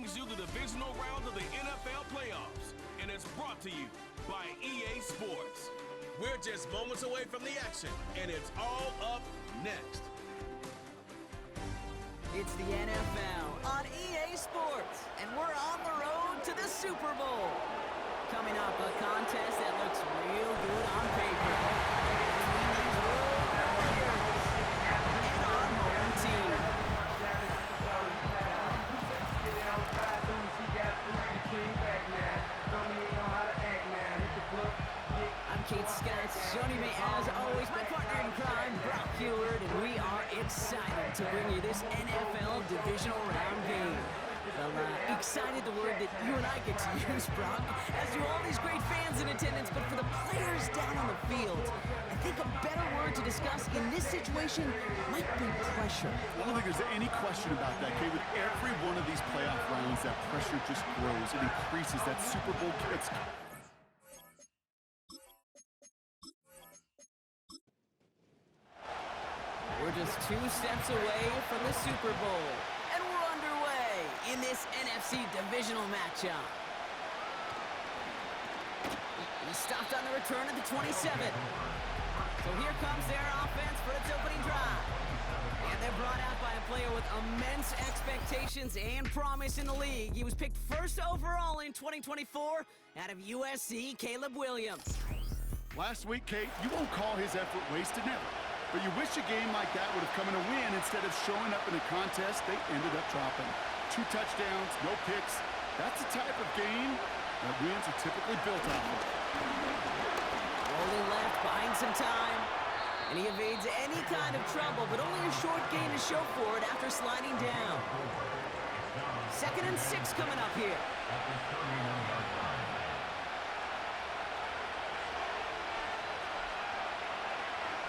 brings you the divisional round of the NFL playoffs, and it's brought to you by EA Sports. We're just moments away from the action, and it's all up next. It's the NFL on EA Sports, and we're on the road to the Super Bowl. Coming up, a contest that looks real good on paper. Between these road warriors and our home team. I'm Kate Scott. Joining me as always, my partner in crime, Brock Heward, and we are excited to bring you this NFL divisional round game. Well, excited, the word that you and I get to use, Brock, as do all these great fans in attendance, but for the players down on the field, I think a better word to discuss in this situation might be pressure. I don't think there's any question about that, Kate. With every one of these playoff rounds, that pressure just grows. It increases. That Super Bowl gets... We're just 2 steps away from the Super Bowl, and we're underway in this NFC divisional matchup. He stopped on the return at the 27. So here comes their offense for its opening drive. And they're brought out by a player with immense expectations and promise in the league. He was picked first overall in 2024 out of USC, Caleb Williams. Last week, Kate, you won't call his effort wasted, never. But you wish a game like that would have come in a win. Instead of showing up in a contest, they ended up dropping. 2 touchdowns, no picks. That's the type of game that wins are typically built off of. Rolling left, buying some time. And he evades any kind of trouble, but only a short gain to show for it after sliding down. 2nd and 6 coming up here.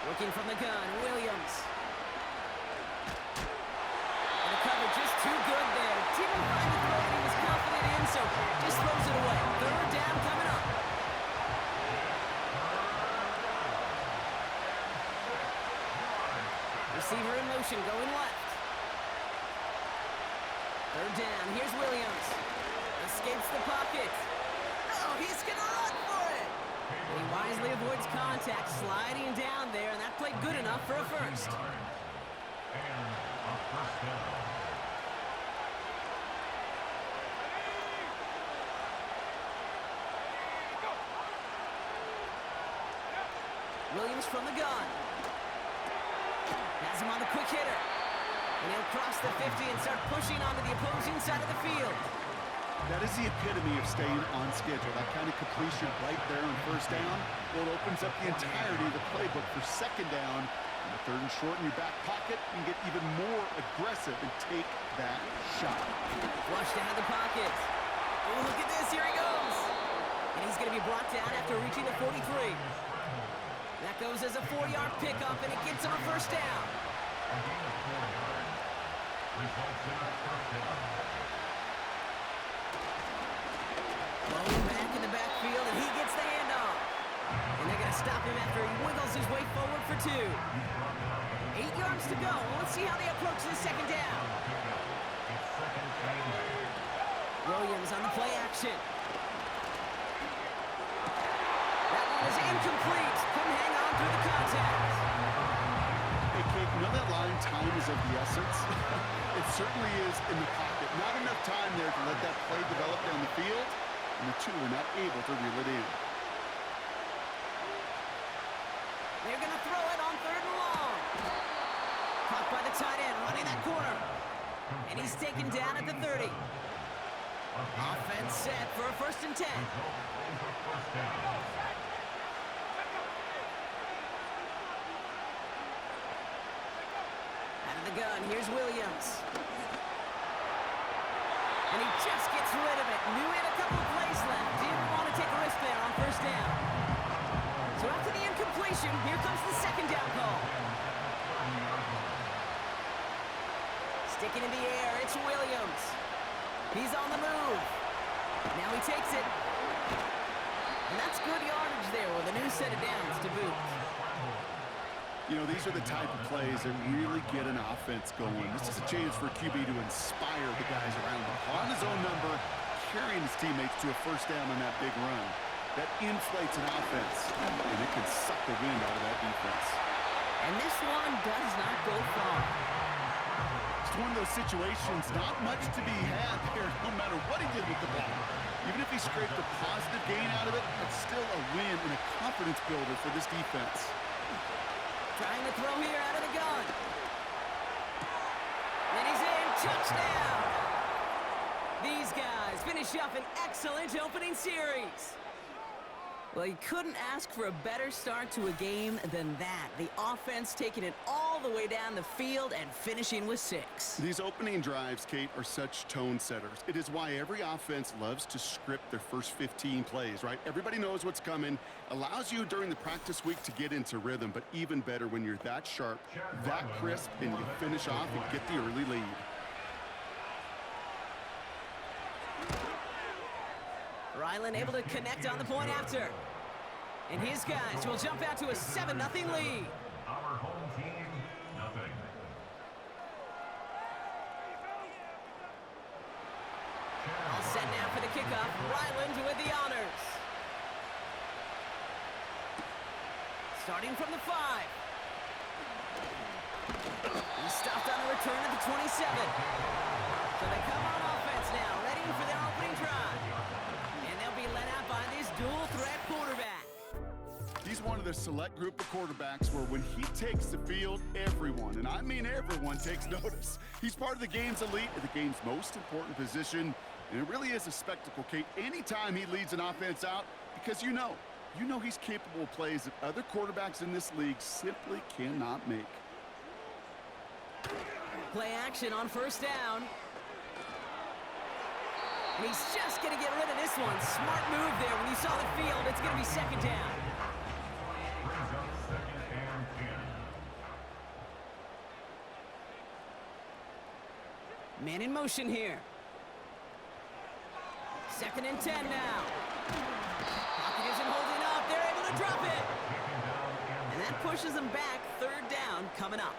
Looking from the gun, Williams. And the cover just too good there. Didn't find the throw that he was confident in, so just throws it away. 3rd down coming up. Receiver in motion, going left. 3rd down, here's Williams. Escapes the pocket. Oh, he's gonna run for it! And he wisely avoids contact, sliding down there, and that played good enough for a first. Williams from the gun. Has him on the quick hitter. And he'll cross the 50 and start pushing onto the opposing side of the field. That is the epitome of staying on schedule. That kind of completion right there on 1st down. Well, it opens up the entirety of the playbook for 2nd down. And the 3rd and short in your back pocket, and get even more aggressive and take that shot. Flushed out of the pocket. Oh, look at this. Here he goes. And he's going to be brought down after reaching the 43. That goes as a 4-yard pickup, and it gets him a 1st down. Rolling back in the backfield, and he gets the handoff. And they're going to stop him after he wiggles his way forward for 2. 8 yards to go. Let's see how they approach the 2nd down. Williams on the play action. That one is incomplete. Couldn't hang on through the contact. Hey, Kate, you know that line, time is of the essence? It certainly is in the pocket. Not enough time there to let that play develop down the field, and the 2 are not able to reel it in. They're going to throw it on 3rd and long. Caught by the tight end, running that corner. And he's taken down at the 30. Offense set for a 1st and 10. Out of the gun, here's Williams. And he just gets rid of it. Knew he had a couple of plays left. Didn't want to take a risk there on 1st down. So after the incompletion, here comes the 2nd down call. Sticking in the air, it's Williams. He's on the move. Now he takes it. And that's good yardage there with a new set of downs to boot. You know, these are the type of plays that really get an offense going. This is a chance for QB to inspire the guys around him. On his own number, carrying his teammates to a first down on that big run. That inflates an offense, and it can suck the wind out of that defense. And this one does not go far. It's one of those situations, not much to be had there, no matter what he did with the ball. Even if he scraped a positive gain out of it, it's still a win and a confidence builder for this defense. Trying to throw here out of the gun. And he's in. Touchdown! These guys finish up an excellent opening series. Well, you couldn't ask for a better start to a game than that. The offense taking it all the way down the field and finishing with 6. These opening drives, Kate, are such tone setters. It is why every offense loves to script their first 15 plays, right? Everybody knows what's coming. Allows you during the practice week to get into rhythm, but even better when you're that sharp, that crisp, and you finish off and get the early lead. Ryland able to connect on the point after. And his guys will jump out to a 7-0 lead. Our home team, nothing. All set now for the kickoff. Ryland with the honors. Starting from the 5. He stopped on a return at the 27. So they come on offense now, ready for their opening drive. And they'll be led out by this dual-threat quarterback. He's one of the select group of quarterbacks where when he takes the field, everyone, and I mean everyone, takes notice. He's part of the game's elite at the game's most important position, and it really is a spectacle, Kate, anytime he leads an offense out, because you know he's capable of plays that other quarterbacks in this league simply cannot make. Play action on first down. And he's just going to get rid of this one. Smart move there when you saw the field. It's going to be second down. Brings up 2nd and 10. Man in motion here. 2nd and 10 now. Pocket isn't holding up. They're able to drop it. And that pushes them back. 3rd down coming up.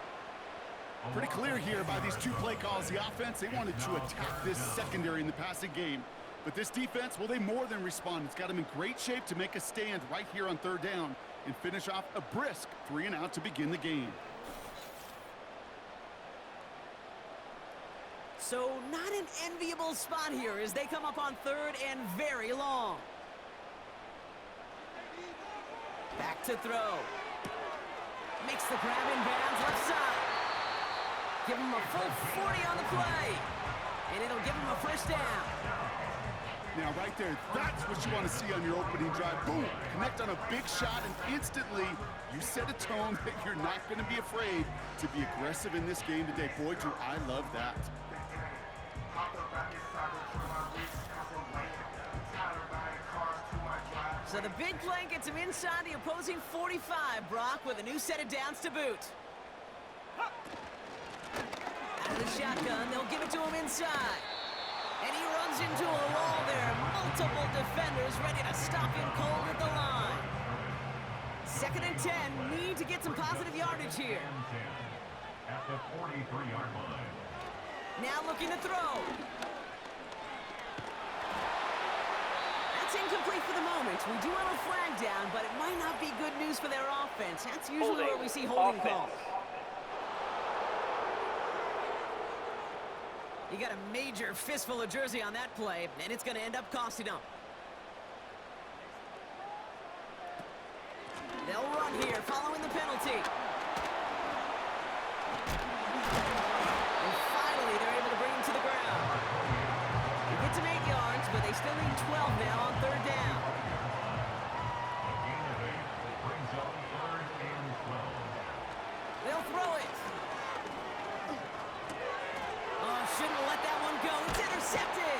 Pretty clear here by these 2 play calls. The offense, they wanted to attack this secondary in the passing game. But this defense, well, they more than respond. It's got them in great shape to make a stand right here on 3rd down and finish off a brisk 3 and out to begin the game. So not an enviable spot here as they come up on 3rd and very long. Back to throw. Makes the grab in bounds left side. Give him a full 40 on the play. And it'll give him a first down. Now, right there, that's what you want to see on your opening drive. Boom! Connect on a big shot, and instantly you set a tone that you're not going to be afraid to be aggressive in this game today. Boy, do I love that. So the big play gets him inside the opposing 45, Brock, with a new set of downs to boot. Out of the shotgun, they'll give it to him inside. And he runs into a wall there. Multiple defenders ready to stop him cold at the line. 2nd and 10, need to get some positive yardage here. At the 43-yard line. Now looking to throw. That's incomplete for the moment. We do have a flag down, but it might not be good news for their offense. That's usually where we see holding calls. You got a major fistful of jersey on that play, and it's going to end up costing them. They'll run here following the penalty. And finally, they're able to bring him to the ground. He gets him 8 yards, but they still need 12 now on 3rd down. A gain of 8 brings up 3rd and 12. They'll throw it. Oh, shouldn't have let that one go. It's intercepted.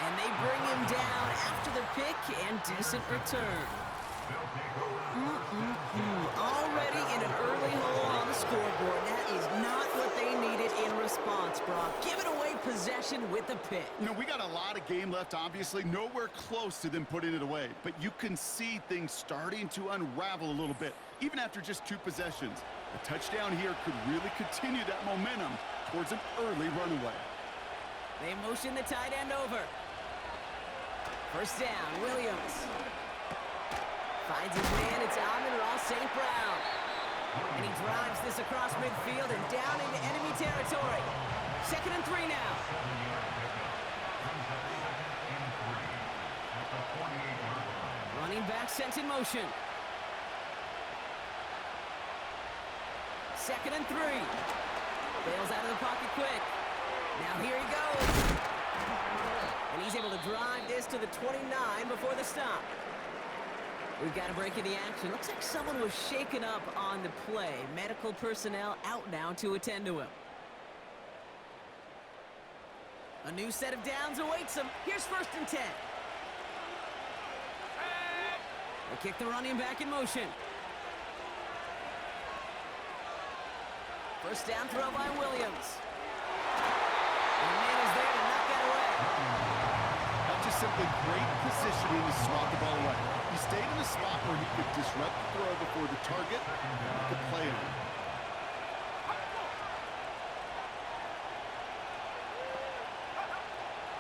And they bring him down after the pick and decent return. Already in an early hole on the scoreboard. That is not what they needed in response, Brock. Give it away possession with the pick. You know, we got a lot of game left, obviously. Nowhere close to them putting it away. But you can see things starting to unravel a little bit, even after just 2 possessions. A touchdown here could really continue that momentum towards an early runaway. They motion the tight end over. First down, Williams. Finds his man, it's Amon-Ra St. Brown. And he drives this across midfield and down into enemy territory. 2nd and 3 now. Running back sent in motion. 2nd and 3. Bails out of the pocket quick. Now here he goes. And he's able to drive this to the 29 before the stop. We've got a break in the action. Looks like someone was shaken up on the play. Medical personnel out now to attend to him. A new set of downs awaits him. Here's 1st and 10. They kick the running back in motion. First down throw by Williams. And the man is there to knock that away. That's just simply great positioning to swat the ball away. He stayed in a spot where he could disrupt the throw before the target could play on it.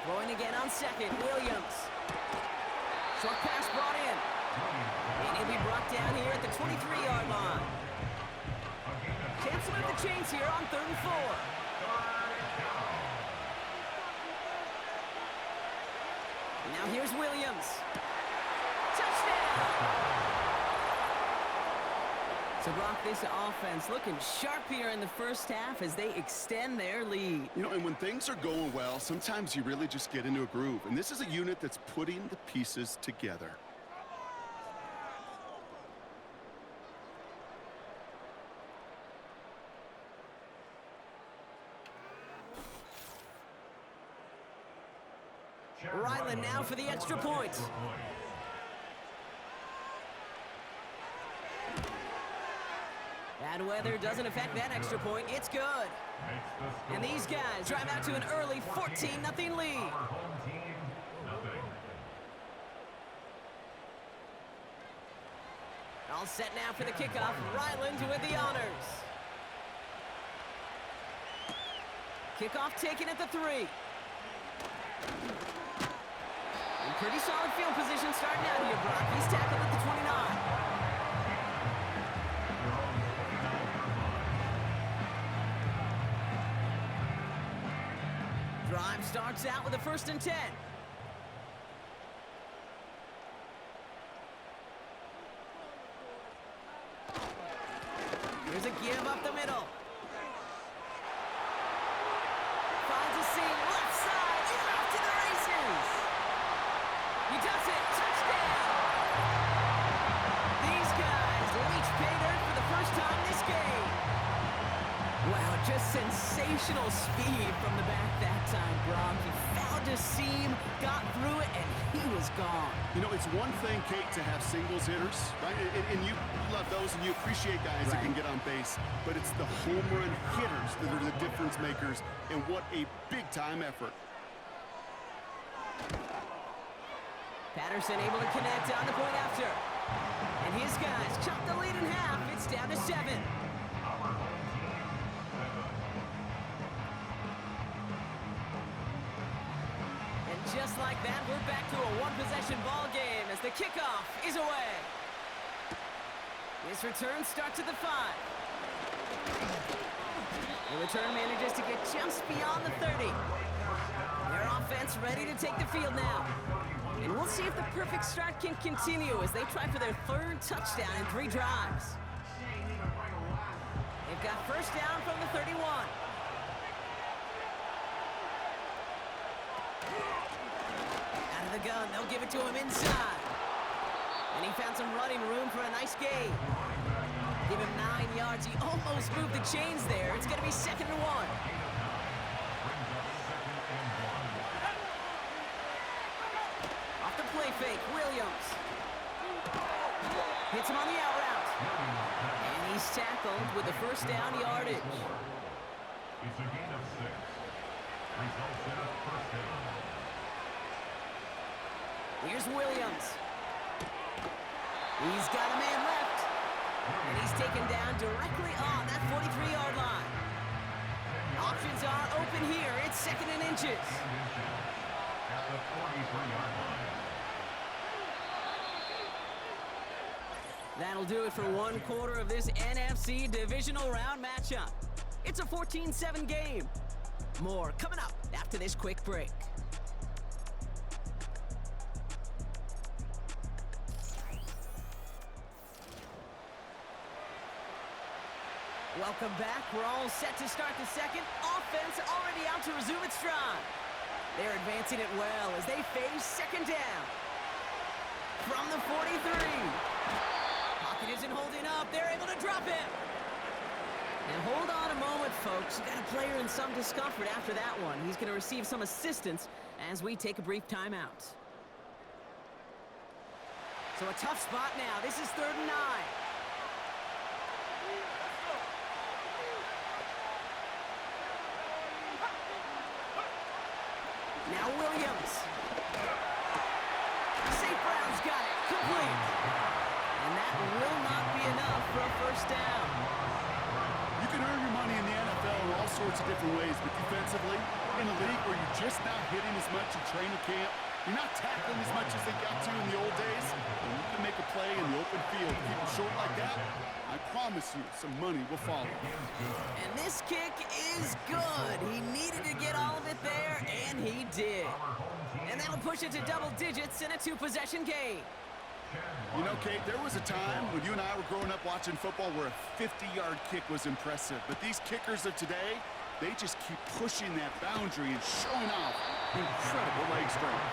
Throwing again on 2nd, Williams. Short pass brought in. And he'll be brought down here at the 23-yard line. Chance to move the chains here on 3rd and 4. And now here's Williams. Touchdown! So, Brock, this offense looking sharp here in the first half as they extend their lead. You know, and when things are going well, sometimes you really just get into a groove. And this is a unit that's putting the pieces together. Ryland now for the extra point. Bad weather doesn't affect that extra point. It's good. And these guys drive out to an early 14-0 lead. All set now for the kickoff. Ryland with the honors. Kickoff taken at the 3. And pretty solid field position starting out here, Brock. He's tackled at the 29. Drive starts out with a 1st and 10. Here's a give up the middle. Finds a seam, left side, he's off to the races. He does it, touchdown. These guys reach pay dirt for the first time this game. Wow, just sensational speed from the back that time, Brock. He found a seam, got through it, and he was gone. You know, it's one thing, Kate, to have singles hitters, right? And you love those, and you appreciate guys that can get on base. But it's the home run hitters that are the difference makers, and what a big-time effort. Patterson able to connect on the point after. And his guys chop the lead in half. It's down to 7. Just like that, we're back to a one-possession ball game as the kickoff is away. This return starts at the 5. The return manages to get just beyond the 30. Their offense ready to take the field now. And we'll see if the perfect start can continue as they try for their 3rd touchdown in 3 drives. They've got first down from the 31. The gun, they'll give it to him inside. And he found some running room for a nice gain. Give him 9 yards. He almost moved the chains there. It's going to be 2nd and 1. Off the play fake, Williams. Hits him on the out route. And he's tackled with the first down yardage. It's a gain of 6. Results Here's Williams. He's got a man left. And he's taken down directly on that 43-yard line. Options are open here. It's 2nd and inches. At the 43-yard line. That'll do it for 1/4 of this NFC divisional round matchup. It's a 14-7 game. More coming up after this quick break. Welcome back. We're all set to start the second. Offense already out to resume its stride. They're advancing it well as they face 2nd down. From the 43. Pocket isn't holding up. They're able to drop it. And hold on a moment, folks. We've got a player in some discomfort after that one. He's going to receive some assistance as we take a brief timeout. So a tough spot now. This is 3rd and 9. Now Williams. St. Brown's got it. Complete. And that will not be enough for a 1st down. You can earn your money in the NFL in all sorts of different ways, but defensively, in a league where you're just not hitting as much in training camp, you're not tackling as much as they got to in the old days, and you can make a play in the open field. Keep it short like that, I promise you some money will follow. And this kick is good. He needed to get all of it there, and he did. And that'll push it to double digits in a 2-possession game. You know, Kate, there was a time when you and I were growing up watching football where a 50-yard kick was impressive. But these kickers of today, they just keep pushing that boundary and showing off incredible leg strength.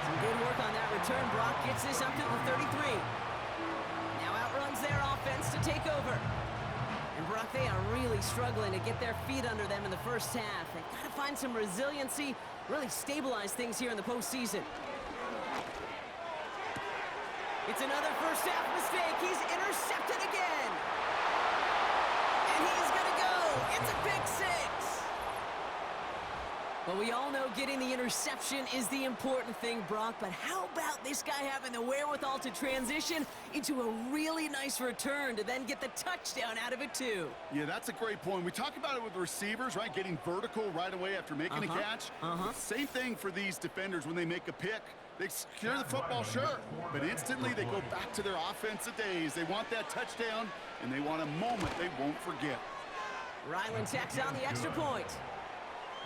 Some good work on that return. Brock gets this up to the 33. Now outruns their offense to take over. And Brock, they are really struggling to get their feet under them in the 1st half. They've got to find some resiliency, really stabilize things here in the postseason. It's another 1st half mistake. He's intercepted again. And he's going to go. It's a pick 6. Well, we all know getting the interception is the important thing, Brock, but how about this guy having the wherewithal to transition into a really nice return to then get the touchdown out of it, too? Yeah, that's a great point. We talk about it with the receivers, right? Getting vertical right away after making a catch. Same thing for these defenders when they make a pick. They secure the football, sure, but instantly they go back to their offensive days. They want that touchdown, and they want a moment they won't forget. Ryland tacks on the extra point.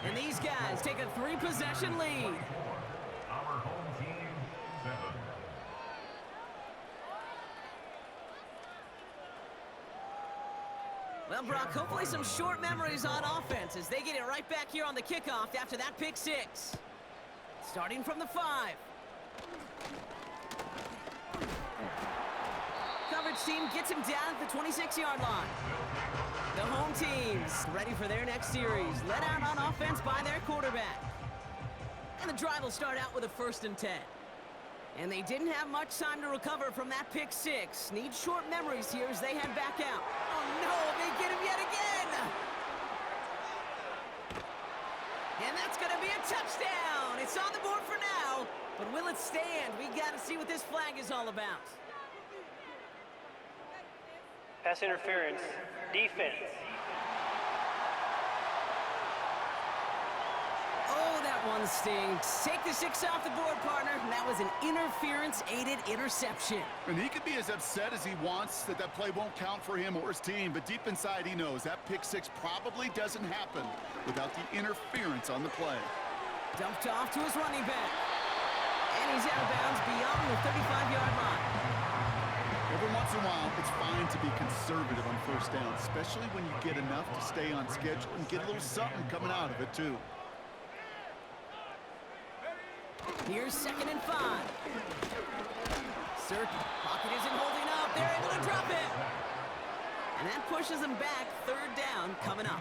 And these guys take a 3-possession lead. Our home team, 7. Well, Brock, hopefully some short memories on offense as they get it right back here on the kickoff after that pick 6. Starting from the 5. Coverage team gets him down at the 26-yard line. The home team's ready for their next series, led out on offense by their quarterback. And the drive will start out with a 1st and 10. And they didn't have much time to recover from that pick 6. Need short memories here as they head back out. Oh no, they get him yet again! And that's gonna be a touchdown! It's on the board for now, but will it stand? We gotta see what this flag is all about. Pass interference. Defense. Oh, that one stinks. Take the 6 off the board, partner. That was an interference-aided interception. And he could be as upset as he wants that that play won't count for him or his team, but deep inside he knows that pick 6 probably doesn't happen without the interference on the play. Dumped off to his running back. And he's out of bounds beyond the 35-yard line. Every once in a while, it's fine to be conservative on 1st down, especially when you get enough to stay on schedule and get a little something coming out of it, too. Here's 2nd and 5. Pocket isn't holding up. They're able to drop it. And that pushes them back. 3rd down coming up.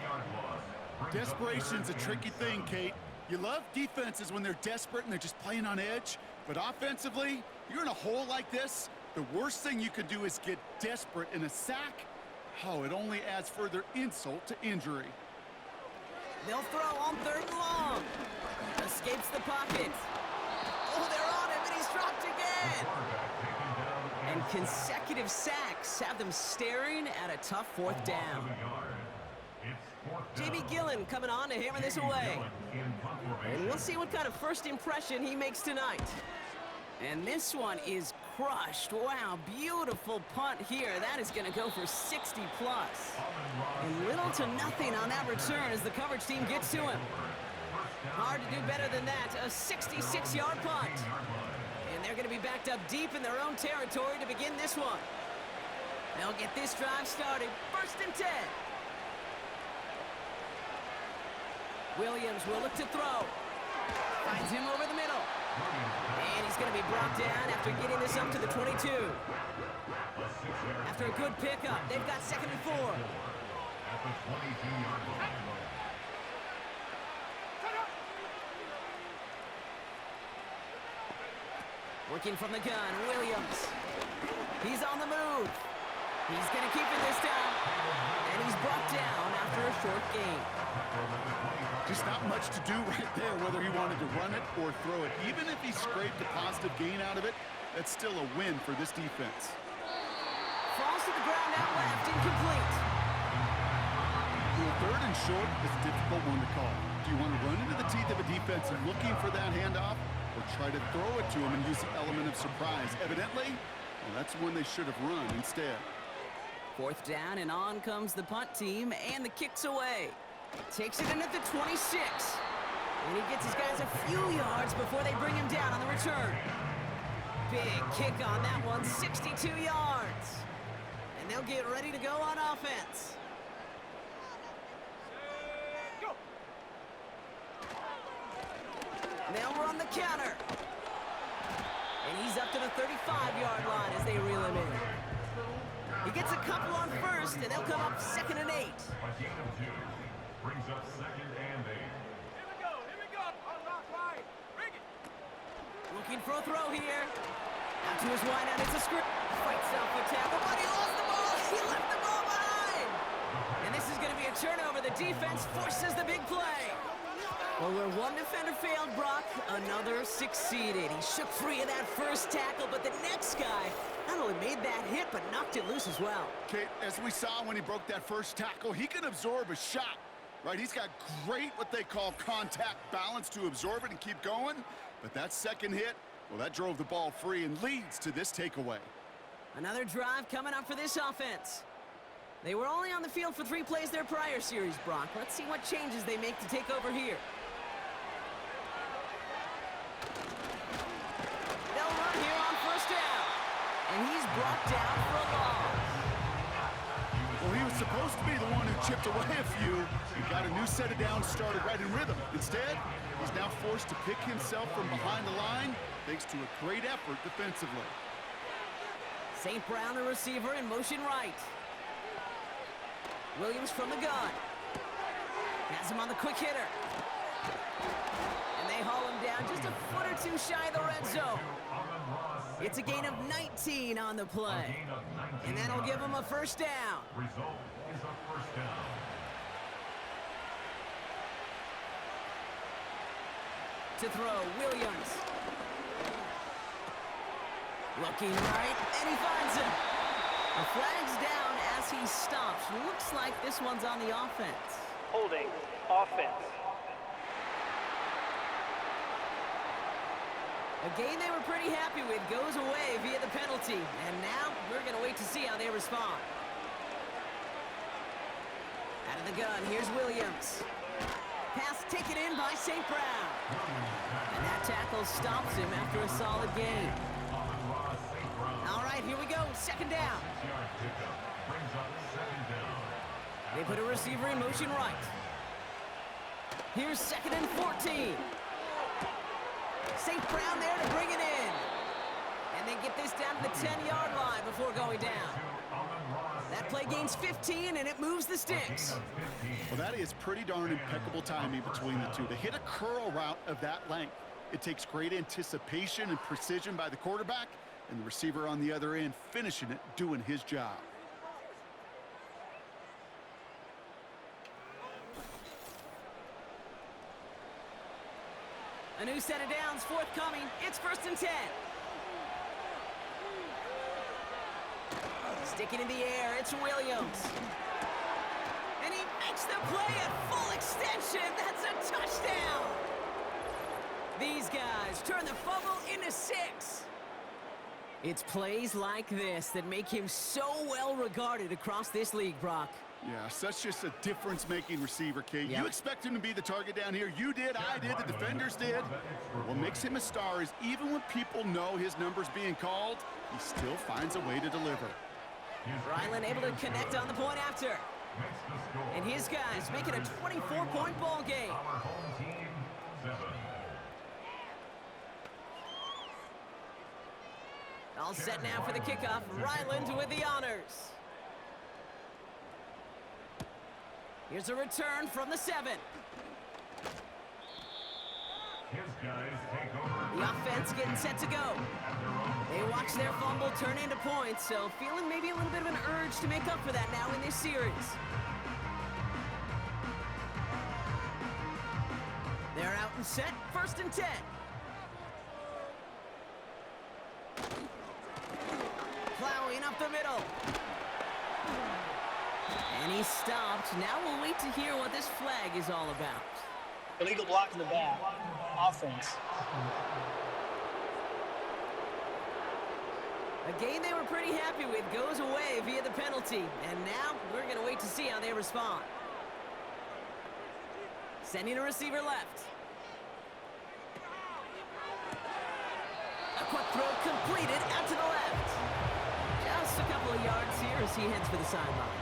Desperation's a tricky thing, Kate. You love defenses when they're desperate and they're just playing on edge, but offensively, you're in a hole like this, the worst thing you could do is get desperate in a sack. Oh, it only adds further insult to injury. They'll throw on 3rd and long. Escapes the pocket. Oh, they're on him, and he's dropped again. And consecutive sacks have them staring at a tough fourth down. J.B. Gillen coming on to hammer this away. And we'll see what kind of first impression he makes tonight. And this one is crushed. Wow, beautiful punt here. That is going to go for 60 plus. And little to nothing on that return as the coverage team gets to him. Hard to do better than that. A 66-yard punt. And they're going to be backed up deep in their own territory to begin this one. They'll get this drive started. 1st and 10. Williams will look to throw. Finds him over the middle. And he's going to be brought down after getting this up to the 22. After a good pickup, they've got 2nd and 4. Working from the gun, Williams. He's on the move. He's going to keep it this time. And he's brought down after a short gain. Just not much to do right there, whether he wanted to run it or throw it. Even if he scraped a positive gain out of it, that's still a win for this defense. Falls to the ground out left, incomplete. Well, 3rd and short is a difficult one to call. Do you want to run into the teeth of a defense looking for that handoff, or try to throw it to him and use the element of surprise? Evidently, well, that's when they should have run instead. 4th down, and on comes the punt team, and the kick's away. Takes it in at the 26. And he gets his guys a few yards before they bring him down on the return. Big kick on that one, 62 yards. And they'll get ready to go on offense. They'll run the counter. And he's up to the 35-yard line as they reel him in. He gets a couple on 1st, and they'll come up 2nd and 8. Brings up 2nd and 8. Here we go. On rock right. Bring it. Looking for a throw here. Out to his wideout, it's a script. Fights off the tackle, but he lost the ball. He left the ball behind. And this is going to be a turnover. The defense forces the big play. Well, where one defender failed, Brock, another succeeded. He shook free of that first tackle, but the next guy not only made that hit, but knocked it loose as well. Kate, as we saw when he broke that first tackle, he can absorb a shot. Right, he's got great what they call contact balance to absorb it and keep going. But that second hit, well, that drove the ball free and leads to this takeaway. Another drive coming up for this offense. They were only on the field for 3 plays their prior series, Brock. Let's see what changes they make to take over here. They'll run here on 1st down. And he's brought down for a loss. Well, he was supposed to be the one who chipped away a few and got a new set of downs started right in rhythm. Instead, he's now forced to pick himself from behind the line thanks to a great effort defensively. St. Brown, the receiver, in motion right. Williams from the gun. Has him on the quick hitter. And they haul him down just a foot or 2 shy of the red zone. It's a gain of 19 on the play. And that'll give him a 1st down. Result is a 1st down. To throw, Williams. Looking right, and he finds him. The flag's down as he stops. Looks like this one's on the offense. Holding. Offense. A game they were pretty happy with goes away via the penalty. And now we're going to wait to see how they respond. Out of the gun, here's Williams. Pass taken in by St. Brown. And that tackle stops him after a solid gain. All right, here we go. 2nd down. They put a receiver in motion right. Here's 2nd and 14. St. Brown there to bring it in. And they get this down to the 10-yard line before going down. That play gains 15, and it moves the sticks. Well, that is pretty darn impeccable timing between the two. To hit a curl route of that length, it takes great anticipation and precision by the quarterback, and the receiver on the other end finishing it, doing his job. A new set of downs forthcoming. It's 1st and 10. Sticking in the air, it's Williams. And he makes the play at full extension. That's a touchdown. These guys turn the fumble into 6. It's plays like this that make him so well regarded across this league, Brock. Yeah, such just a difference-making receiver, Kate. Yep. You expect him to be the target down here. You did, I did, the defenders did. What makes him a star is even when people know his number's being called, he still finds a way to deliver. Ryland able to connect on the point after. And his guys make it a 24-point ball game. Our home team, 7. All set now for the kickoff. Ryland with the honors. Here's a return from the 7. His guys take over. The offense getting set to go. They watch their fumble turn into points, so feeling maybe a little bit of an urge to make up for that now in this series. They're out and set, 1st and 10. Plowing up the middle. And he stopped. Now we'll wait to hear what this flag is all about. Illegal block in the back. Offense. A game they were pretty happy with goes away via the penalty. And now we're going to wait to see how they respond. Sending a receiver left. A quick throw completed out to the left. Just a couple of yards here as he heads for the sideline.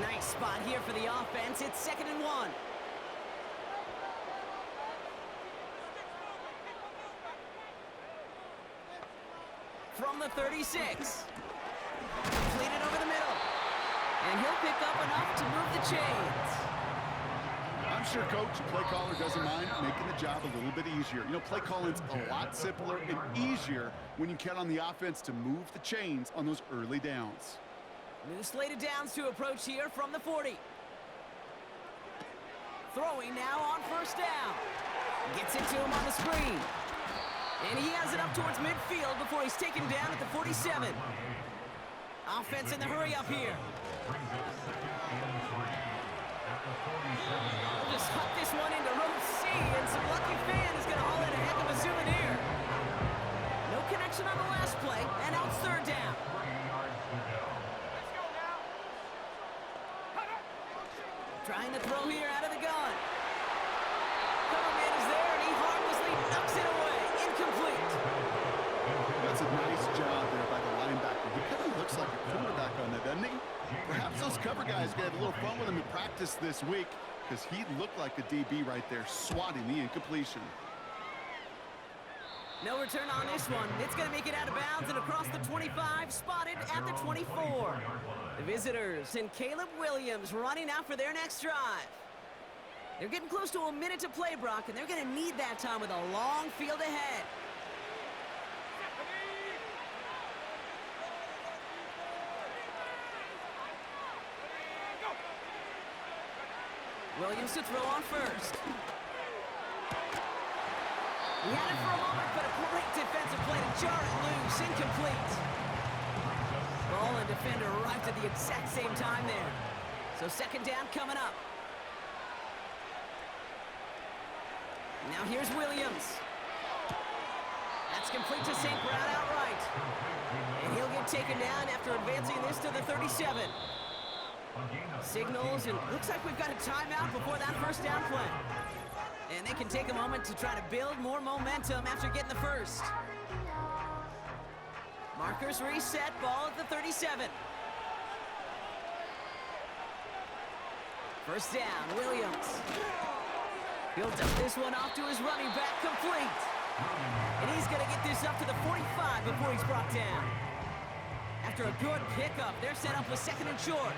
Nice spot here for the offense. It's 2nd and 1. From the 36. Completed over the middle. And he'll pick up enough to move the chains. I'm sure, Coach, play caller doesn't mind making the job a little bit easier. You know, play calling's a lot simpler and easier when you count on the offense to move the chains on those early downs. New slate of downs to approach here from the 40. Throwing now on 1st down. Gets it to him on the screen. And he has it up towards midfield before he's taken down at the 47. Offense in the hurry up here. We'll just huck this one into row C, and some lucky fan is going to haul in a heck of a souvenir. No connection on the last play, and now it's 3rd down. Trying to throw here out of the gun. Coverman is there, and he harmlessly knocks it away. Incomplete. That's a nice job there by the linebacker. He kind of looks like a quarterback on that, doesn't he? Perhaps those cover guys get a little fun with him in practice this week because he looked like a DB right there, swatting the incompletion. No return on this one. It's going to make it out of bounds and across the 25, spotted at the 24. The visitors and Caleb Williams running out for their next drive. They're getting close to a minute to play, Brock, and they're going to need that time with a long field ahead. Williams to throw on 1st. He had it for a moment, but a great defensive play to jar it loose. Incomplete. Ball and defender arrived at the exact same time there. So 2nd down coming up. Now here's Williams. That's complete to St. Brown outright. And he'll get taken down after advancing this to the 37. Signals, and looks like we've got a timeout before that 1st down play. And they can take a moment to try to build more momentum after getting the 1st. Markers reset, ball at the 37. 1st down, Williams. He'll dump this one off to his running back, complete. And he's going to get this up to the 45 before he's brought down. After a good pickup, they're set up with 2nd and short.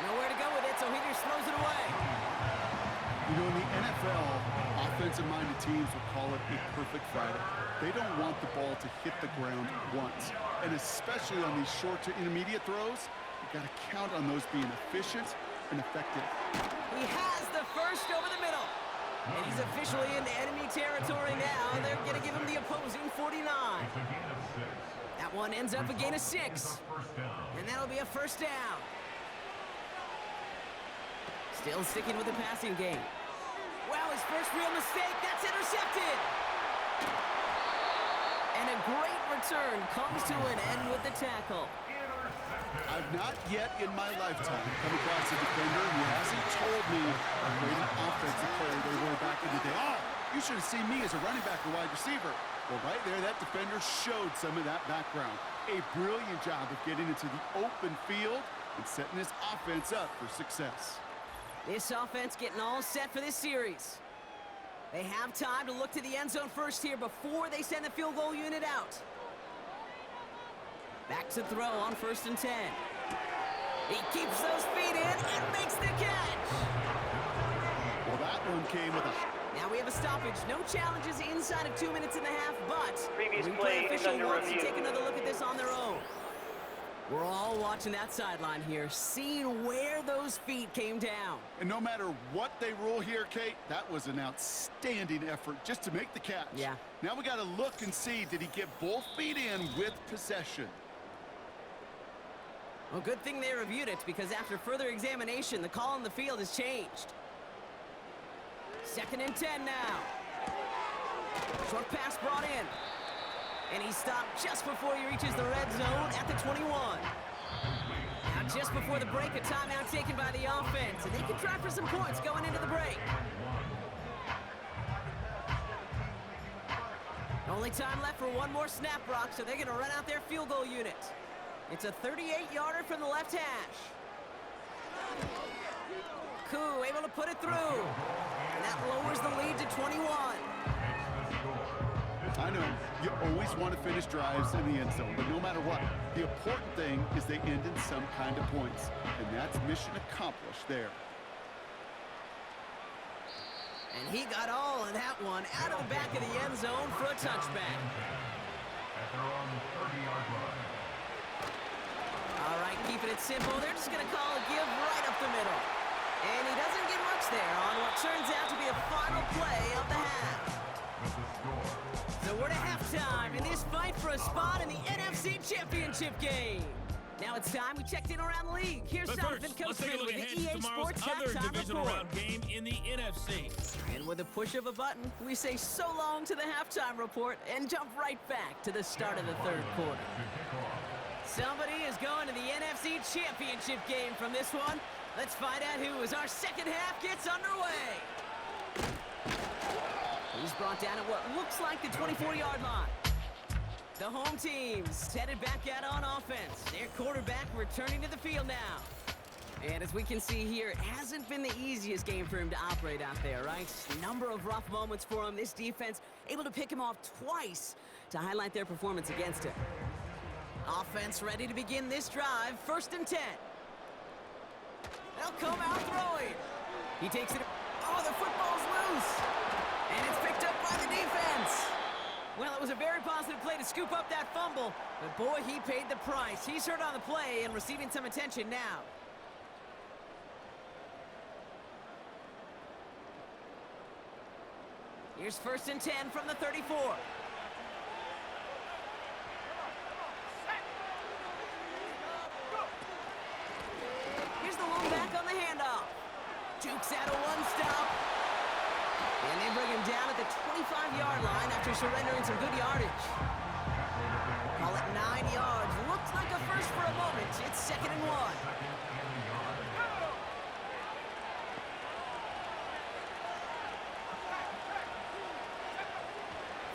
Nowhere to go with it, so he just throws it away. You know, in the NFL, offensive-minded teams will call it a perfect Friday. They don't want the ball to hit the ground once. And especially on these short to intermediate throws, you got to count on those being efficient and effective. He has the first over the middle. And he's officially in enemy territory now. They're going to give him the opposing 49. That one ends up a gain of 6. And that'll be a first down. Still sticking with the passing game. Wow, his first real mistake. That's intercepted. And a great return comes to an end with the tackle. I've not yet in my lifetime come across a defender who hasn't told me how great an offensive player they were back in the day. Oh, you should have seen me as a running back or wide receiver. Well, right there, that defender showed some of that background. A brilliant job of getting into the open field and setting his offense up for success. This offense getting all set for this series. They have time to look to the end zone first here before they send the field goal unit out. Back to throw on 1st and 10. He keeps those feet in and makes the catch. Well, that one came with a... Now we have a stoppage. No challenges inside of 2 minutes and a half, but Previous replay play is official under wants to review. take another look at this on their own. We're all watching that sideline here, seeing where those feet came down. And no matter what they rule here, Kate, that was an outstanding effort just to make the catch. Yeah. Now we got to look and see, did he get both feet in with possession? Well, good thing they reviewed it, because after further examination, the call on the field has changed. 2nd and 10 now. Short pass brought in. And he stopped just before he reaches the red zone at the 21. Now just before the break, a timeout taken by the offense, and they can try for some points going into the break. Only time left for one more snap, Brock, so they're going to run out their field goal unit. It's a 38-yarder from the left hash. Koo able to put it through. And that lowers the lead to 21. I know, you always want to finish drives in the end zone, but no matter what, the important thing is they end in some kind of points. And that's mission accomplished there. And he got all of that one out of the back of the end zone for a touchback. At their own 30-yard line. All right, keeping it simple. They're just going to call a give right up the middle. And he doesn't get much there on what turns out to be a final play of the half. So we're to halftime in this fight for a spot in the NFC Championship game. Now it's time we checked in around the league. Here's But Jonathan first, let's take a Coachman look with ahead the to EA tomorrow's Sports other halftime divisional report. round game in the NFC. And with a push of a button, we say so long to the halftime report and jump right back to the start of the third quarter. Somebody is going to the NFC Championship game from this one. Let's find out who, as our second half gets underway. He's brought down at what looks like the 24-yard line. The home team's headed back out on offense. Their quarterback returning to the field now. And as we can see here, it hasn't been the easiest game for him to operate out there, right? Number of rough moments for him. This defense able to pick him off twice to highlight their performance against him. Offense ready to begin this drive. 1st and 10. They'll come out throwing. He takes it. Oh, the football's loose. And it's picked up by the defense. Well, it was a very positive play to scoop up that fumble. But boy, he paid the price. He's hurt on the play and receiving some attention now. Here's 1st and 10 from the 34. Here's the lone back on the handoff. Jukes out a one-stop. And they bring him down at the 25-yard line after surrendering some good yardage. Call it 9 yards. Looks like a first for a moment. It's 2nd and 1.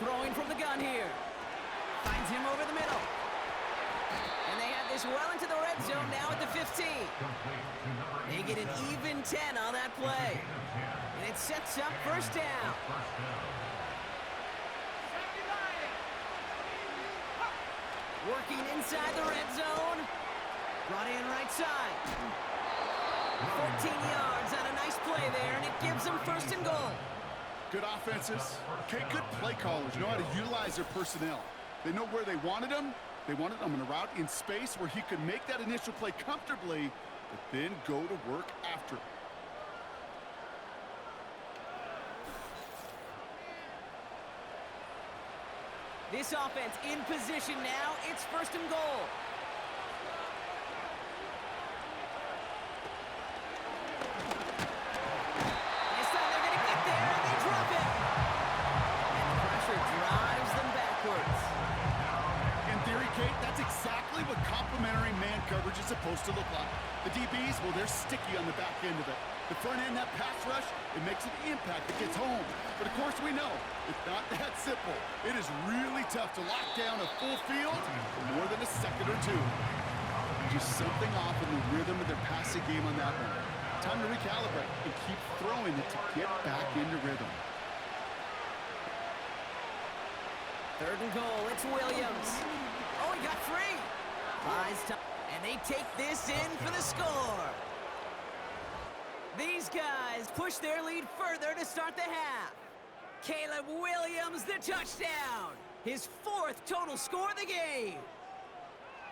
Throwing from the gun here. Finds him over the middle. And they have this well into the red zone now at the 15. They get an even 10 on that play. And it sets up 1st down. Working inside the red zone. Brought in right side. 14 yards on a nice play there, and it gives them 1st and goal. Good offenses. Okay, good play callers know how to utilize their personnel. They know where they wanted them. They wanted them on a route in space where he could make that initial play comfortably, but then go to work after. This offense in position now. It's 1st and goal. This time they're going to get there, and they drop it. And the pressure drives them backwards. In theory, Kate, that's exactly what complementary man coverage is supposed to look like. The DBs, well, they're sticky on the back end of it. The front end, that pass rush, it makes an impact. It gets home. But of course we know, it's not that simple. It is really tough to lock down a full field for more than a second or two. Just something off in the rhythm of their passing game on that one. Time to recalibrate and keep throwing it to get back into rhythm. 3rd and goal. It's Williams. Oh, he got free. Buys time. And they take this in for the score. These guys push their lead further to start the half. Caleb Williams, the touchdown. His 4th total score of the game.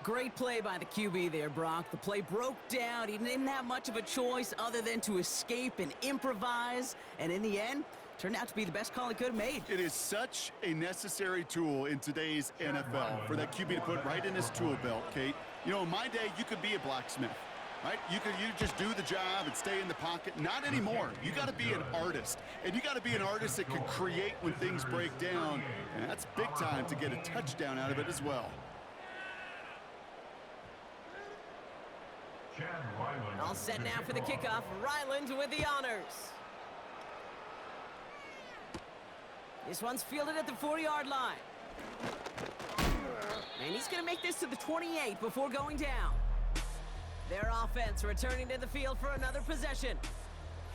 Great play by the QB there, Brock. The play broke down. He didn't have much of a choice other than to escape and improvise. And in the end, turned out to be the best call he could have made. It is such a necessary tool in today's NFL for that QB to put right in his tool belt, Kate. You know, in my day, you could be a blacksmith. Right? You just do the job and stay in the pocket. Not anymore. You got to be an artist. And you got to be an artist that can create when things break down. And that's big time to get a touchdown out of it as well. All set now for the kickoff. Ryland with the honors. This one's fielded at the 40-yard line. And he's going to make this to the 28 before going down. Their offense returning to the field for another possession.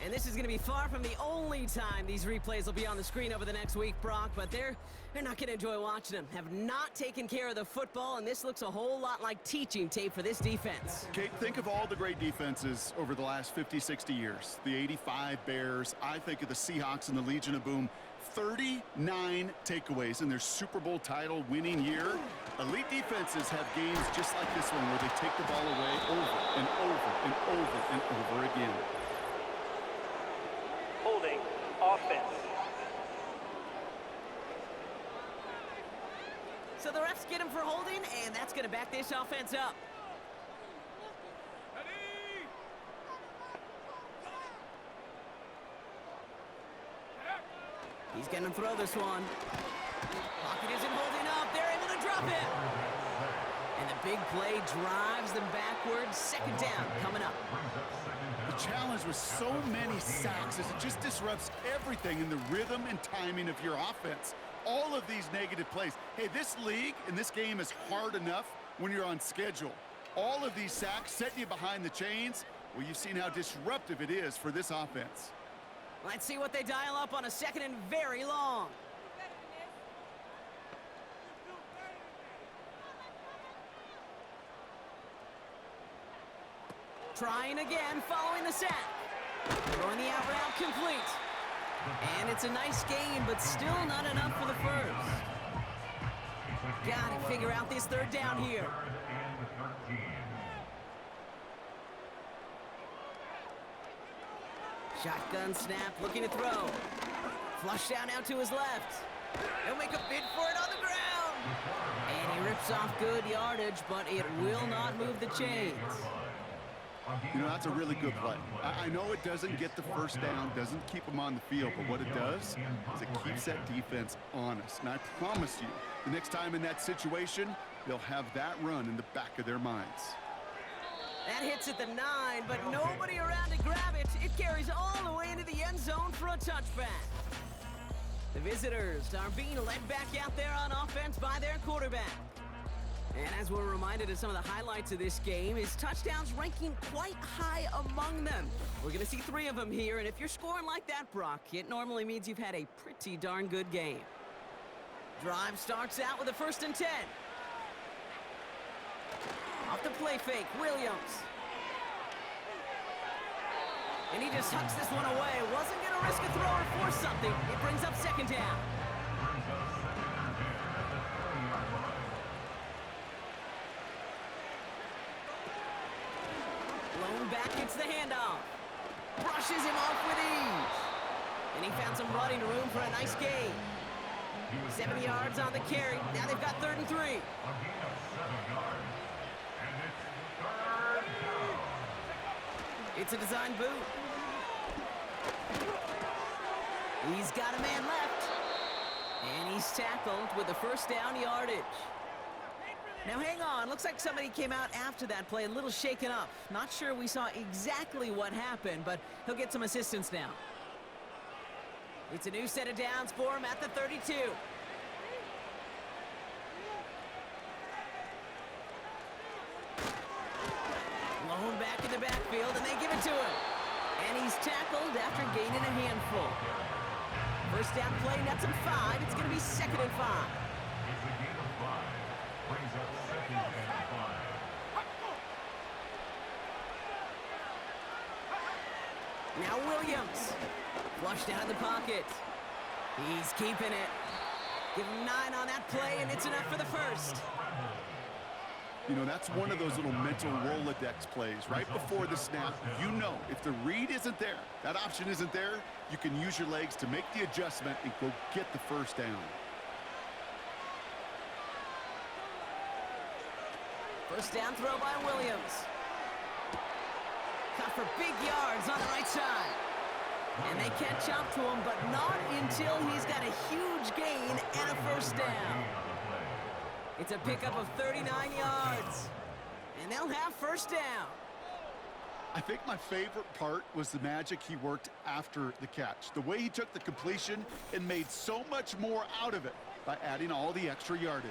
And this is going to be far from the only time these replays will be on the screen over the next week, Brock, but they're not going to enjoy watching them. Have not taken care of the football, and this looks a whole lot like teaching tape for this defense. Kate, think of all the great defenses over the last 50, 60 years. The 85 Bears, I think of the Seahawks and the Legion of Boom. 39 takeaways in their Super Bowl title winning year. Elite defenses have games just like this one where they take the ball away over and over and over and over again. Holding offense. So the refs get him for holding, and that's going to back this offense up. He's going to throw this one. Pocket isn't holding up. They're able to drop it. And the big play drives them backwards. 2nd down coming up. The challenge with so many sacks is it just disrupts everything in the rhythm and timing of your offense. All of these negative plays. Hey, this league and this game is hard enough when you're on schedule. All of these sacks setting you behind the chains. Well, you've seen how disruptive it is for this offense. Let's see what they dial up on a 2nd and very long. Trying again, following the sack. Throwing the out route complete. And it's a nice gain, but still not enough for the first. Got to figure out this 3rd down here. Shotgun snap, looking to throw. Flush down out to his left. He'll make a bid for it on the ground. And he rips off good yardage, but it will not move the chains. You know, that's a really good play. I know it doesn't get the first down, doesn't keep them on the field, but what it does is it keeps that defense honest. And I promise you, the next time in that situation, they'll have that run in the back of their minds. That hits at the 9, but nobody around to grab it. It carries all the way into the end zone for a touchback. The visitors are being led back out there on offense by their quarterback. And as we're reminded of some of the highlights of this game, his touchdowns ranking quite high among them. We're going to see 3 of them here, and if you're scoring like that, Brock, it normally means you've had a pretty darn good game. Drive starts out with a 1st and 10. Off the play fake, Williams. And he just hucks this one away. Wasn't going to risk a throw or force something. It brings up 2nd down. Blown back the handoff. Brushes him off with ease. And he found some running room for a nice gain. 70 yards on the carry. Now they've got 3rd and 3. A gain of 7 yards. And it's 3rd down. It's a design boot. He's got a man left. And he's tackled with the 1st down yardage. Now hang on, looks like somebody came out after that play a little shaken up. Not sure we saw exactly what happened, but he'll get some assistance now. It's a new set of downs for him at the 32. Blown back in the backfield, and they give it to him. And he's tackled after gaining a handful. 1st down play, nets him 5. It's going to be 2nd and 5. It's a gain of 5. Brings up 2nd and 5. Now Williams. Flushed out of the pocket. He's keeping it. Give him 9 on that play, and it's enough for the 1st. You know, that's one of those little mental Rolodex plays. Right before the snap, you know if the read isn't there, that option isn't there, you can use your legs to make the adjustment and go get the 1st down. 1st down throw by Williams. Cut for big yards on the right side. And they catch up to him, but not until he's got a huge gain and a 1st down. It's a pickup of 39 yards. And they'll have 1st down. I think my favorite part was the magic he worked after the catch. The way he took the completion and made so much more out of it by adding all the extra yardage.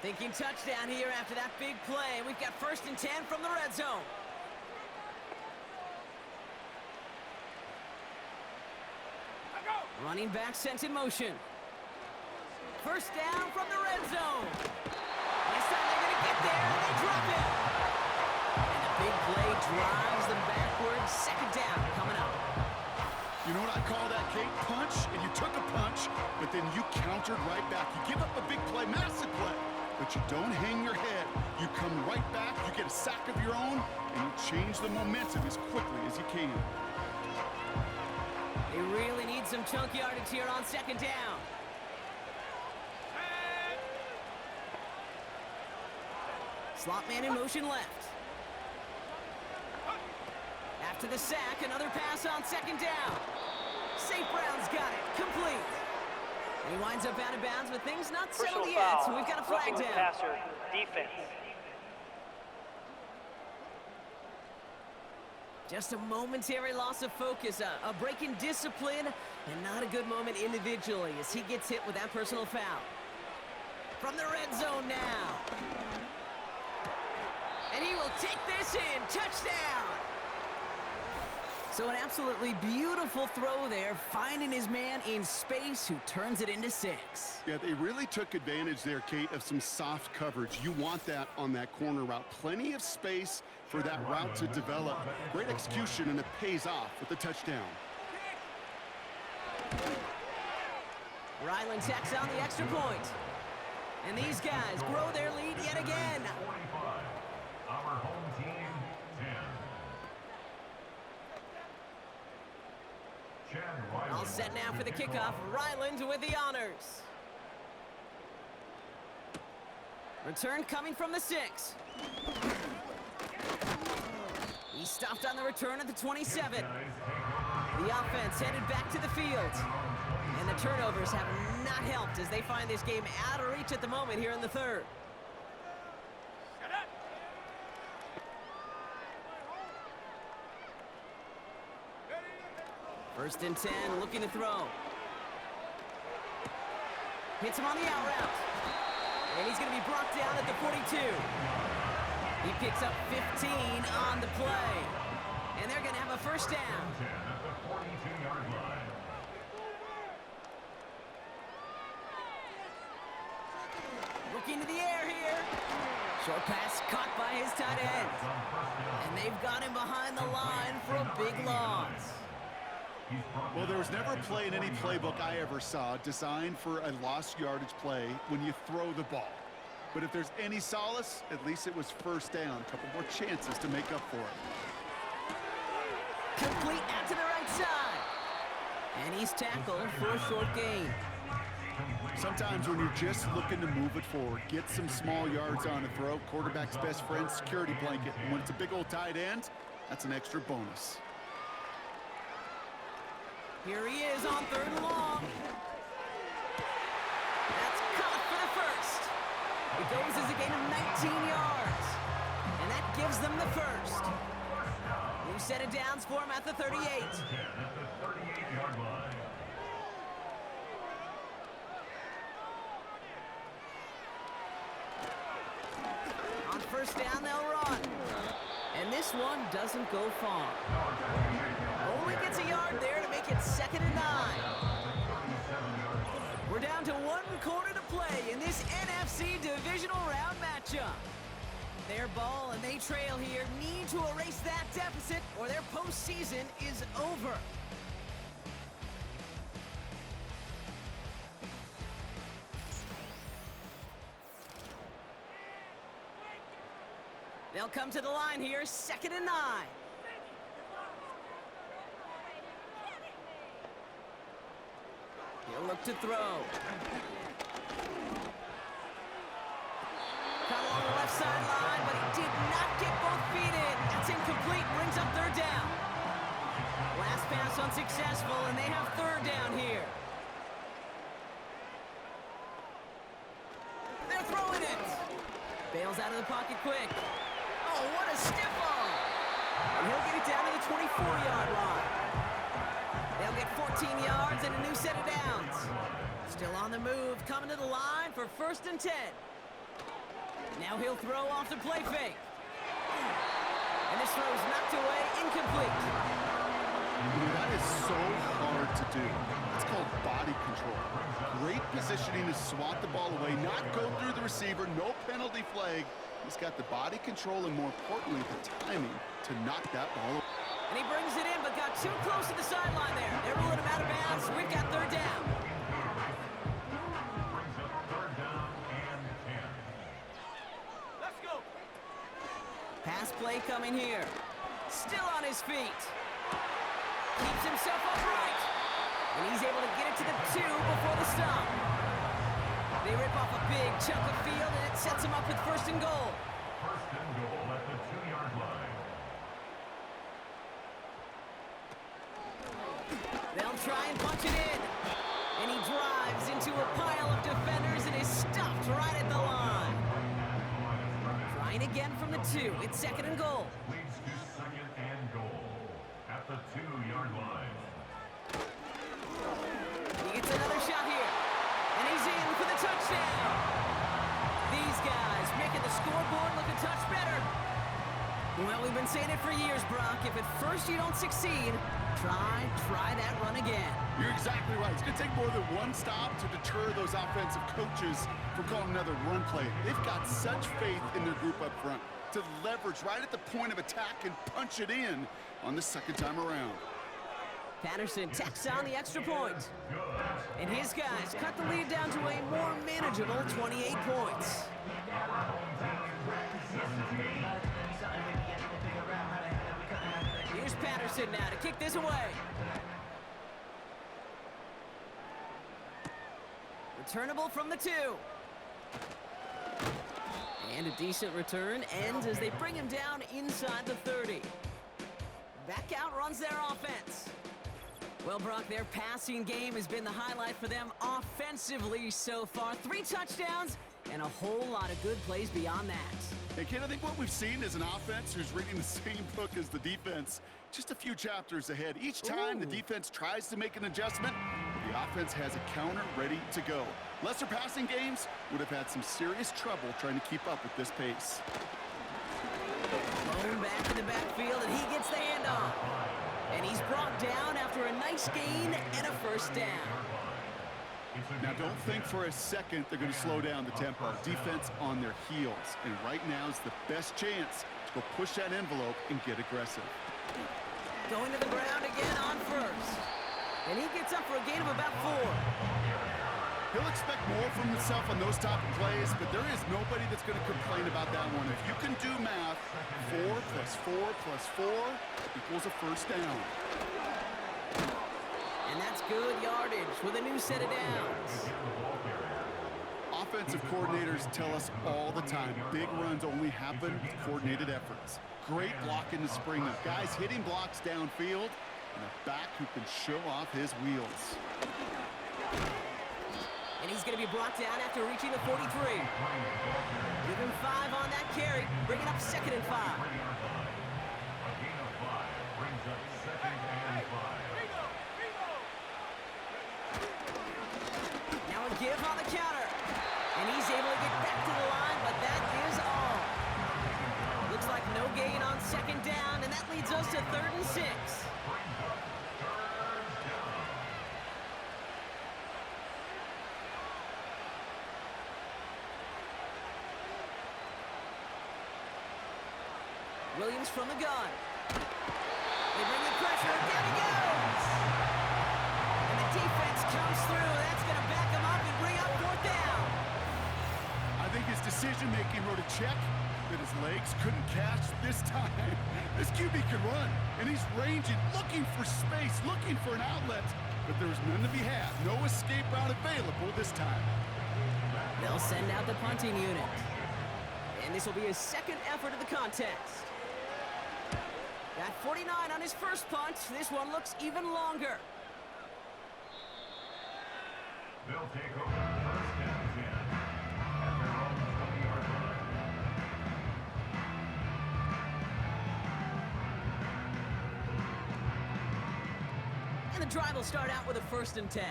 Thinking touchdown here after that big play. We've got 1st and 10 from the red zone. Running back sent in motion. 1st down from the red zone. This time they're going to get there, and they drop it. And the big play drives them backwards. 2nd down coming up. You know what I call that, Kate? Punch, and you took a punch, but then you countered right back. You give up a big play, massive play, but you don't hang your head. You come right back, you get a sack of your own, and you change the momentum as quickly as you can. They really need some chunk yardage here on 2nd down. Slot man in motion left. After the sack, another pass on 2nd down. St. Brown's got it, complete. And he winds up out of bounds with things not settled Personal yet, foul. so we've got a flag Roughing the down. passer, defense. Just a momentary loss of focus, a break in discipline, and not a good moment individually as he gets hit with that personal foul. From the red zone now. And he will take this in. Touchdown! So an absolutely beautiful throw there, finding his man in space who turns it into 6. Yeah, they really took advantage there, Kate, of some soft coverage. You want that on that corner route. Plenty of space for that route to develop. Great execution, and it pays off with the touchdown. Ryland tacks on the extra point. And these guys grow their lead yet again. 45. Our home team, 10. All set now for the kickoff. Ryland with the honors. Return coming from the 6. He stopped on the return at the 27. The offense headed back to the field. And the turnovers have not helped as they find this game out of reach at the moment here in the 3rd. First and 10, looking to throw. Hits him on the out route. And he's going to be brought down at the 42. He picks up 15 on the play. And they're going to have a 1st down. 10 at the 42-yard line. Looking to the air here. Short pass caught by his tight end. And they've got him behind the line for a big loss. Well, there was never a play in any playbook I ever saw designed for a lost yardage play when you throw the ball. But if there's any solace, at least it was 1st down. A couple more chances to make up for it. Complete out to the right side. And he's tackled for a short gain. Sometimes when you're just looking to move it forward, get some small yards on a throw, quarterback's best friend, security blanket. And when it's a big old tight end, that's an extra bonus. Here he is on 3rd and long. That's caught for the first. It goes as a gain of 19 yards. And that gives them the first. New set of downs for him at the 38. At the 38-yard line. On 1st down, they'll run. And this one doesn't go far. Only gets a yard there to make it 2nd and 9. We're down to 1 quarter to play in this NFC divisional round matchup. Their ball and they trail here, need to erase that deficit or their postseason is over. They'll come to the line here, 2nd and 9. He'll look to throw. Cut along the left sideline, but he did not get both feet in. That's incomplete, brings up 3rd down. Last pass unsuccessful, and they have 3rd down here. They're throwing it. Bails out of the pocket quick. Oh, what a stiff arm! And he'll get it down to the 24-yard line. They'll get 14 yards and a new set of downs. Still on the move, coming to the line for 1st and 10. Now he'll throw off the play fake. And this throw is knocked away, incomplete. That is so hard to do. It's called body control. Great positioning to swat the ball away, not go through the receiver, no penalty flag. He's got the body control and, more importantly, the timing to knock that ball away. And he brings it in, but got too close to the sideline there. They're ruling him out of bounds. We've got 3rd down. Brings up 3rd down and 10. Let's go. Pass play coming here. Still on his feet. Keeps himself upright. And he's able to get it to the 2 before the stop. They rip off a big chunk of field, and it sets him up with 1st and goal. 1st and goal at the 2-yard line. They'll try and punch it in. And he drives into a pile of defenders and is stopped right at the line. Trying again from the 2. It's 2nd and goal. Leads to 2nd and goal at the 2-yard line. He gets another shot here. And he's in for the touchdown. These guys making the scoreboard look a touch better. Well, we've been saying it for years, Brock. If at first you don't succeed, try that run again. You're exactly right. It's going to take more than one stop to deter those offensive coaches from calling another run play. They've got such faith in their group up front to leverage right at the point of attack and punch it in on the 2nd time around. Patterson tacks on the extra point. And his guys cut the lead down to a more manageable 28 points. Here's Patterson now to kick this away. Returnable from the 2. And a decent return ends as they bring him down inside the 30. Back out runs their offense. Well, Brock, their passing game has been the highlight for them offensively so far. 3 touchdowns and a whole lot of good plays beyond that. Hey, Ken, I think what we've seen is an offense who's reading the same book as the defense, just a few chapters ahead. Each time the defense tries to make an adjustment, the offense has a counter ready to go. Lesser passing games would have had some serious trouble trying to keep up with this pace. Blown back in the backfield, and he gets the handoff. And he's brought down after a nice gain and a 1st down. Now, don't think for a second they're going to slow down the tempo. Defense on their heels. And right now is the best chance to go push that envelope and get aggressive. Going to the ground again on 1st. And he gets up for a gain of about 4. He'll expect more from himself on those type of plays, but there is nobody that's going to complain about that one. If you can do math, 4 plus 4 plus 4 equals a first down. And that's good yardage with a new set of downs. Offensive coordinators tell us all the time, big runs only happen with coordinated efforts. Great blocking to spring them. Guys hitting blocks downfield, and a back who can show off his wheels. And he's going to be brought down after reaching the 43. Give him 5 on that carry. Bring it up 2nd and 5. A gain of 5 brings up 2nd and 5. Now a give on the counter. And he's able to get back to the line, but that is all. Looks like no gain on 2nd down, and that leads us to 3rd and 6. Williams from the gun. They bring the pressure, and down he goes! And the defense comes through. That's going to back him up and bring up 4th down. I think his decision-making wrote a check that his legs couldn't catch this time. This QB can run, and he's ranging, looking for space, looking for an outlet. But there's none to be had. No escape route available this time. They'll send out the punting unit. And this will be his 2nd effort of the contest. Got 49 on his first punt. This one looks even longer. They'll take over 1st and 10 at their own 20-yard line. And the drive will start out with a 1st and 10.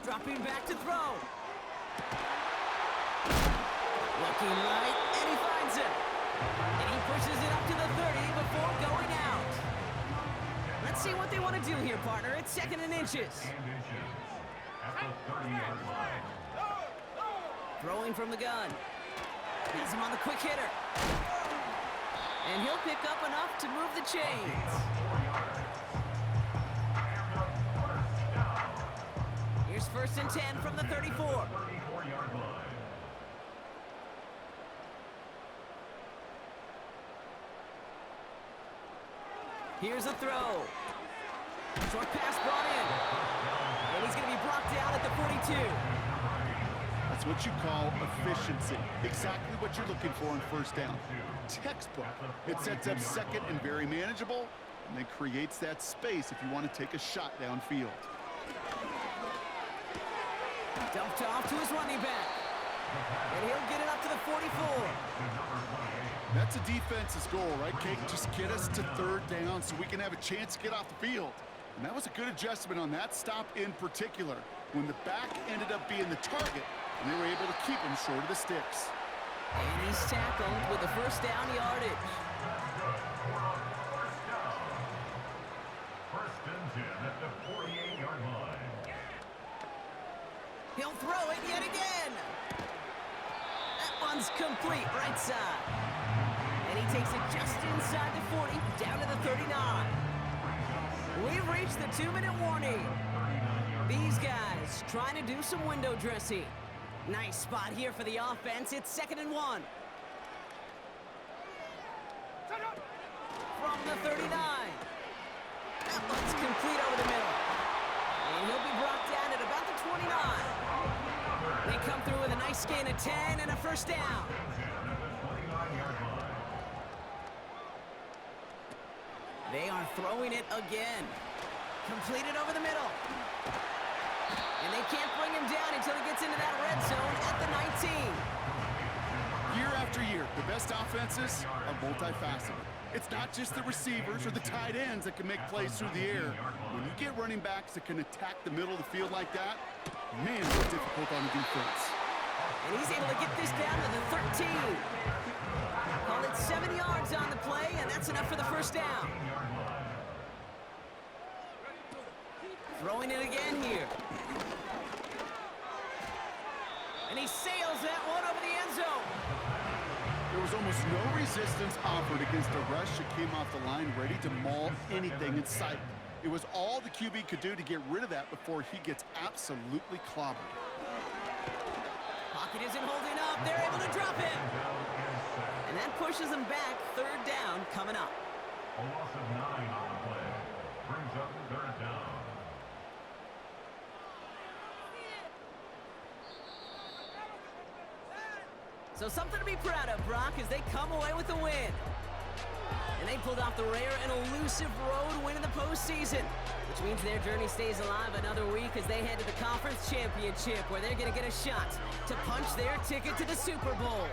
Dropping back to throw. Looking right, and he finds it. And he pushes it up to the 30 before going out. Let's see what they want to do here, partner. It's 2nd and inches. At the 30-yard line. Throwing from the gun. He's him on the quick hitter. And he'll pick up enough to move the chains. Here's 1st and 10 from the 34. 34-yard line. Here's a throw. Short pass brought in. And he's going to be brought down at the 42. That's what you call efficiency. Exactly what you're looking for on 1st down. Textbook. It sets up 2nd and very manageable, and then creates that space if you want to take a shot downfield. Dumped off to his running back. And he'll get it up to the 44. That's a defense's goal, right, Kate? Just get us to 3rd down so we can have a chance to get off the field. And that was a good adjustment on that stop in particular, when the back ended up being the target, and they were able to keep him short of the sticks. And he's tackled with the 1st down yardage. 1st and 10 at the 48-yard line. He'll throw it yet again. That one's complete right side. And he takes it just inside the 40, down to the 39. We've reached the 2-minute warning. These guys trying to do some window dressing. Nice spot here for the offense. It's 2nd and 1. From the 39. That one's complete over the middle. And he'll be brought down at about the 29. They come through with a nice gain of 10 and a 1st down. They are throwing it again. Completed over the middle. And they can't bring him down until he gets into that red zone at the 19. Year after year, the best offenses are multifaceted. It's not just the receivers or the tight ends that can make plays through the air. When you get running backs that can attack the middle of the field like that, man, it's difficult on the defense. And he's able to get this down to the 13. Call it 7 yards on the play, and that's enough for the 1st down. Throwing it again here. And he sails that one over the end zone. There was almost no resistance offered against a rush that came off the line ready to maul anything in sight. It was all the QB could do to get rid of that before he gets absolutely clobbered. Pocket isn't holding up. They're able to drop him. And that pushes them back. Third down coming up. A loss of 9 on the play. Brings up third down. So something to be proud of, Brock, as they come away with the win. And they pulled off the rare and elusive road win in the postseason, which means their journey stays alive another week as they head to the conference championship, where they're going to get a shot to punch their ticket to the Super Bowl.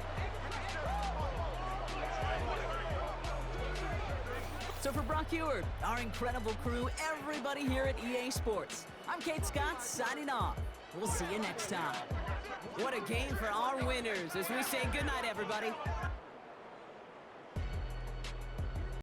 So for Brock Eward, our incredible crew, everybody here at EA Sports, I'm Kate Scott signing off. We'll see you next time. What a game for our winners as we say goodnight, everybody.